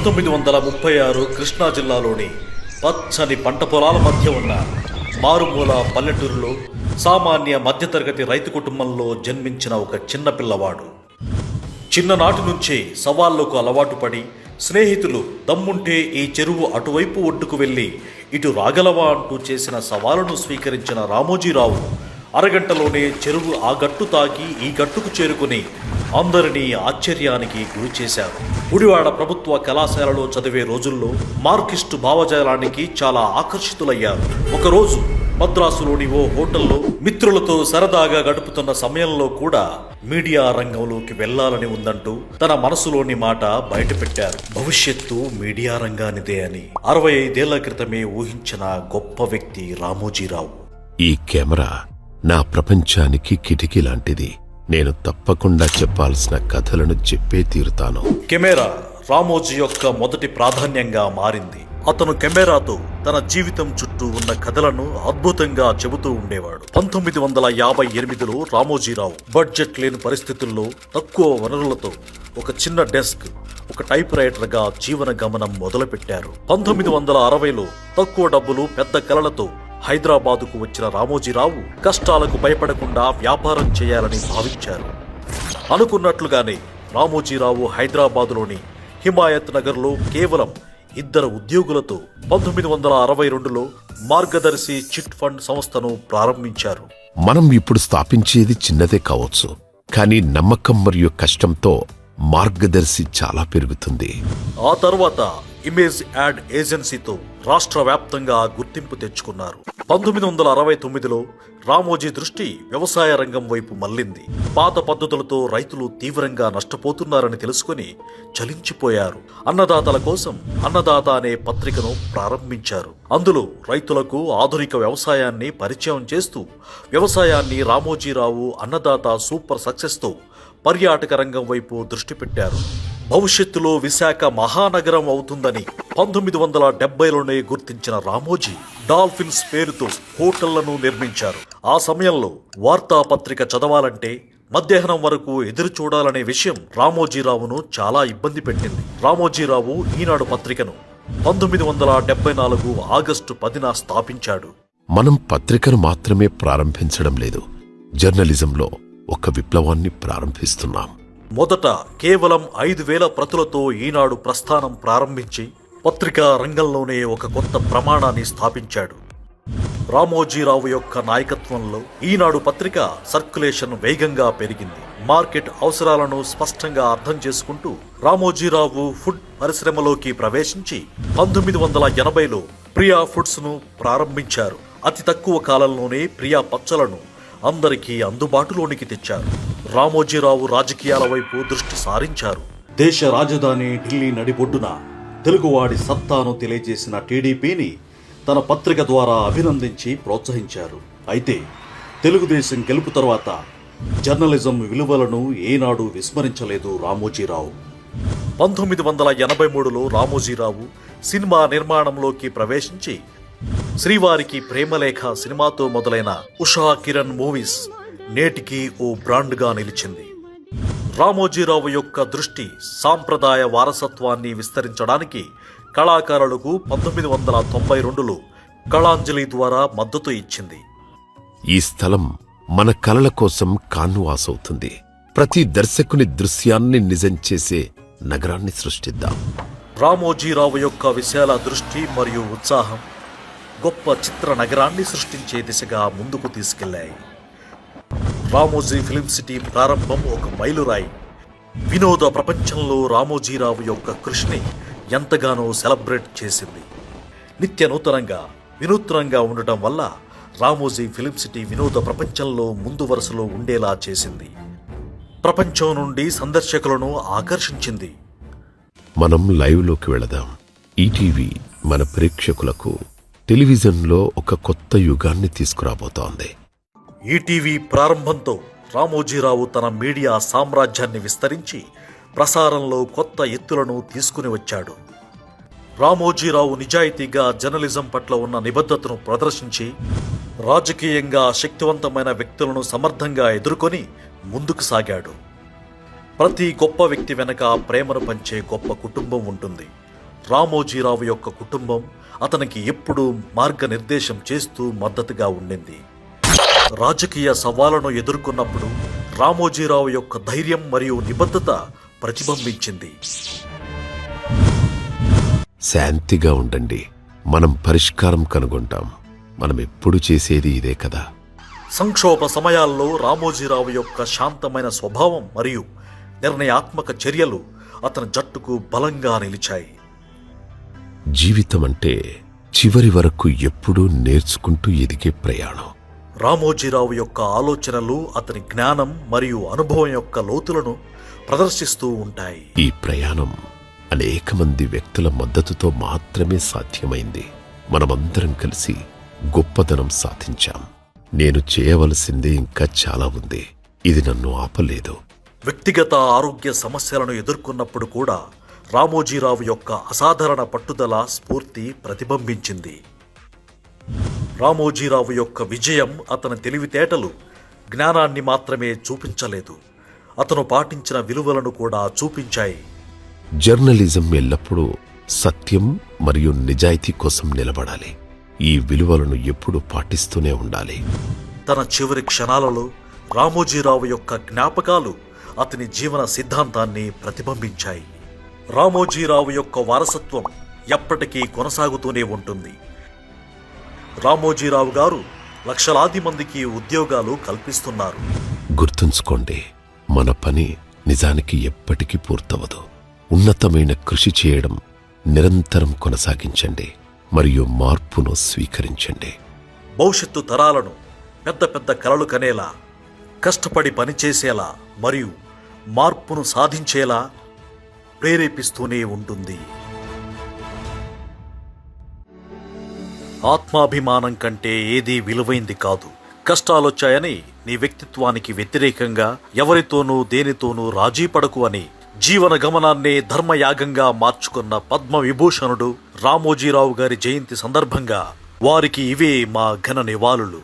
1936 కృష్ణా జిల్లాలోని పచ్చని పంట పొలాల మధ్య ఉన్న మారుమూల పల్లెటూరులో సామాన్య మధ్యతరగతి రైతు కుటుంబంలో జన్మించిన ఒక చిన్న పిల్లవాడు. చిన్ననాటి నుంచే సవాళ్లకు అలవాటు పడి స్నేహితులు దమ్ముంటే ఈ చెరువు అటువైపు ఒడ్డుకు వెళ్ళి ఇటు రాగలవా అంటూ చేసిన సవాలును స్వీకరించిన రామోజీరావు అరగంటలోనే చెరువు ఆ గట్టు తాకి ఈ గట్టుకు చేరుకుని అందరినీ ఆశ్చర్యానికి గురి చేశారు. గుడివాడ ప్రభుత్వ కళాశాలలో చదివే రోజుల్లో మార్కిస్టు భావజాలానికి చాలా ఆకర్షితులయ్యారు. ఒకరోజు మద్రాసులోని ఓ హోటల్లో మిత్రులతో సరదాగా గడుపుతున్న సమయంలో కూడా మీడియా రంగంలోకి వెళ్లాలని ఉందంటూ తన మనసులోని మాట బయటపెట్టారు. భవిష్యత్తు మీడియా రంగానిదే అని 65 ఏళ్ల క్రితమే ఊహించిన గొప్ప వ్యక్తి రామోజీరావు. ఈ కెమెరా నా ప్రపంచానికి కిటికీ లాంటిది. నేను తప్పకుండా చెప్పాల్సిన కథలను చెప్పే తీరుతాను. కెమెరా రామోజీ యొక్క మొదటి ప్రాధాన్యంగా మారింది. అతను కెమెరాతో తన జీవితం చుట్టూ ఉన్న కథలను అద్భుతంగా చెబుతూ ఉండేవాడు. 1958లో రామోజీరావు బడ్జెట్ లేని పరిస్థితుల్లో తక్కువ వనరులతో ఒక చిన్న డెస్క్, ఒక టైప్ రైటర్గా జీవన గమనం మొదలుపెట్టారు. 1960లో తక్కువ డబ్బులు పెద్ద కలలతో హైదరాబాదుకు వచ్చిన రామోజీరావు కష్టాలకు భయపడకుండా వ్యాపారం చేయాలని భావించారు. అనుకున్నట్లుగానే రామోజీరావు హైదరాబాదులోని హిమాయత్ నగర్లో కేవలం 2 ఉద్యోగులతో 1962లో మార్గదర్శి చిట్ ఫండ్ సంస్థను ప్రారంభించారు. మనం ఇప్పుడు స్థాపించేది చిన్నదే కావచ్చు, కానీ నమ్మకం మరియు కష్టంతో మార్గదర్శి చాలా పెరుగుతుంది. ఆ తర్వాత ఇమేజ్ యాడ్ ఏజెన్సీతో రాష్ట్ర వ్యాప్తంగా గుర్తింపు తెచ్చుకున్నారు. 1969లో రామోజీ దృష్టి వ్యవసాయ రంగం వైపు మళ్లింది. పాత పద్ధతులతో రైతులు తీవ్రంగా నష్టపోతున్నారని తెలుసుకుని చలించిపోయారు. అన్నదాతల కోసం అన్నదాత అనే పత్రికను ప్రారంభించారు. అందులో రైతులకు ఆధునిక వ్యవసాయాన్ని పరిచయం చేస్తూ వ్యవసాయాన్ని రామోజీరావు అన్నదాత సూపర్ సక్సెస్తో పర్యాటక రంగం వైపు దృష్టి పెట్టారు. భవిష్యత్తులో విశాఖ మహానగరం అవుతుందని 1970లోనే గుర్తించిన రామోజీ డాల్ఫిన్స్ పేరుతో హోటళ్లను నిర్మించారు. ఆ సమయంలో వార్తాపత్రిక చదవాలంటే మధ్యాహ్నం వరకు ఎదురు చూడాలనే విషయం రామోజీరావును చాలా ఇబ్బంది పెట్టింది. రామోజీరావు ఈనాడు పత్రికను 1974 ఆగస్టు 10న స్థాపించాడు. మనం పత్రికను మాత్రమే ప్రారంభించడం లేదు, జర్నలిజంలో ఒక విప్లవాన్ని ప్రారంభిస్తున్నాం. మొదట కేవలం 5,000 ప్రతులతో ఈనాడు ప్రస్థానం ప్రారంభించి పత్రికా రంగంలోనే ఒక కొత్త ప్రమాణాన్ని స్థాపించాడు. రామోజీరావు యొక్క నాయకత్వంలో ఈనాడు పత్రిక సర్క్యులేషన్ వేగంగా పెరిగింది. మార్కెట్ అవసరాలను స్పష్టంగా అర్థం చేసుకుంటూ రామోజీరావు ఫుడ్ పరిశ్రమలోకి ప్రవేశించి 1980లో ప్రియా ఫుడ్స్ ను ప్రారంభించారు. అతి తక్కువ కాలంలోనే ప్రియా పచ్చలను అందరికీ అందుబాటులోనికి తెచ్చారు. రామోజీరావు రాజకీయాల వైపు దృష్టి సారించారు. దేశ రాజధాని ఢిల్లీ నడిబొడ్డున తెలుగువాడి సత్తాను తెలియజేసిన టీడీపీని తన పత్రిక ద్వారా అభినందించి ప్రోత్సహించారు. అయితే తెలుగుదేశం గెలుపు తర్వాత జర్నలిజం విలువలను ఏనాడు విస్మరించలేదు రామోజీరావు. 1983లో రామోజీరావు సినిమా నిర్మాణంలోకి ప్రవేశించి శ్రీవారికి ప్రేమలేఖ సినిమాతో మొదలైన ఉషా కిరణ్ మూవీస్ నేటికి ఓ బ్రాండ్గా నిలిచింది. రామోజీరావు యొక్క దృష్టి సాంప్రదాయ వారసత్వాన్ని విస్తరించడానికి కళాకారులకు 1992లో కళాంజలి ద్వారా మద్దతు ఇచ్చింది. ఈ స్థలం మన కలల కోసం కాన్వాస్ అవుతుంది. ప్రతి దర్శకుని దృశ్యాన్ని నిజం చేసే నగరాన్ని సృష్టిద్దాం. రామోజీరావు యొక్క విశాల దృష్టి మరియు ఉత్సాహం గొప్ప చిత్ర నగరాన్ని సృష్టించే దిశగా ముందుకు తీసుకెళ్లాయి. రామోజీ ఫిల్మ్ సిటీ ప్రారంభం ఒక మైలురాయి. వినోద ప్రపంచంలో రామోజీరావు యొక్క కృషిని ఎంతగానో సెలబ్రేట్ చేసింది. నిత్య నూతనంగా వినూత్నంగా ఉండటం వల్ల రామోజీ ఫిల్మ్ సిటీ వినోద ప్రపంచంలో ముందు వరుసలో ఉండేలా చేసింది. ప్రపంచం నుండి సందర్శకులను ఆకర్షించింది. మనం లైవ్లోకి వెళదాం. ఈటీవీ మన ప్రేక్షకులకు టెలివిజన్లో ఒక కొత్త యుగాన్ని తీసుకురాబోతోంది. ఈటీవీ ప్రారంభంతో రామోజీరావు తన మీడియా సామ్రాజ్యాన్ని విస్తరించి ప్రసారంలో కొత్త ఎత్తులను తీసుకుని వచ్చాడు. రామోజీరావు నిజాయితీగా జర్నలిజం పట్ల ఉన్న నిబద్ధతను ప్రదర్శించి రాజకీయంగా శక్తివంతమైన వ్యక్తులను సమర్థంగా ఎదుర్కొని ముందుకు సాగాడు. ప్రతి గొప్ప వ్యక్తి వెనక ప్రేమను పంచే గొప్ప కుటుంబం ఉంటుంది. రామోజీరావు యొక్క కుటుంబం అతనికి ఎప్పుడూ మార్గనిర్దేశం చేస్తూ మద్దతుగా ఉండింది. రాజకీయ సవాళ్లను ఎదుర్కొన్నప్పుడు రామోజీరావు యొక్క ధైర్యం మరియు నిబద్ధత ప్రతిబింబించింది. శాంతిగా ఉండండి, మనం పరిష్కారం కనుగొంటాం. మనం ఎప్పుడు చేసేది ఇదే కదా. సంక్షోభ సమయాల్లో రామోజీరావు యొక్క శాంతమైన స్వభావం మరియు నిర్ణయాత్మక చర్యలు అతని జట్టుకు బలంగా నిలిచాయి. జీవితం అంటే చివరి వరకు ఎప్పుడూ నేర్చుకుంటూ ఎదిగే ప్రయాణం. రామోజీరావు యొక్క ఆలోచనలు అతని జ్ఞానం మరియు అనుభవం యొక్క లోతులను ప్రదర్శిస్తూ ఉంటాయి. ఈ ప్రయాణం అనేక మంది వ్యక్తుల మద్దతుతో మాత్రమే సాధ్యమైంది. మనమందరం కలిసి గొప్పదనం సాధించాం. నేను చేయవలసింది ఇంకా చాలా ఉంది. ఇది నన్ను ఆపలేదు. వ్యక్తిగత ఆరోగ్య సమస్యలను ఎదుర్కొన్నప్పుడు కూడా రామోజీరావు యొక్క అసాధారణ పట్టుదల స్ఫూర్తి ప్రతిబింబించింది. రామోజీరావు యొక్క విజయం అతని తెలివితేటలు, జ్ఞానాన్ని మాత్రమే చూపించలేదు, అతను పాటించిన విలువలను కూడా చూపించాయి. జర్నలిజం ఎల్లప్పుడూ సత్యం మరియు నిజాయితీ కోసం నిలబడాలి. ఈ విలువలను ఎప్పుడూ పాటిస్తూనే ఉండాలి. తన చివరి క్షణాలలో రామోజీరావు యొక్క జ్ఞాపకాలు అతని జీవన సిద్ధాంతాన్ని ప్రతిబింబించాయి. రామోజీరావు యొక్క వారసత్వం ఎప్పటికీ కొనసాగుతూనే ఉంటుంది. రామోజీరావు గారు లక్షలాది మందికి ఉద్యోగాలు కల్పిస్తున్నారు. గుర్తుంచుకోండి, మన పని నిజానికి ఎప్పటికీ పూర్తవదు. ఉన్నతమైన కృషి చేయడం నిరంతరం కొనసాగించండి మరియు మార్పును స్వీకరించండి. భవిష్యత్తు తరాలను పెద్ద పెద్ద కలలు కనేలా, కష్టపడి పనిచేసేలా మరియు మార్పును సాధించేలా ప్రేరేపిస్తూనే ఉంటుంది. ఆత్మాభిమానం కంటే ఏదీ విలువైంది కాదు. కష్టాలొచ్చాయని నీ వ్యక్తిత్వానికి వ్యతిరేకంగా ఎవరితోనూ దేనితోనూ రాజీ పడకు అని జీవన గమనాన్నే ధర్మయాగంగా మార్చుకున్న పద్మవిభూషణుడు రామోజీరావు గారి జయంతి సందర్భంగా వారికి ఇవే మా ఘన నివాళులు.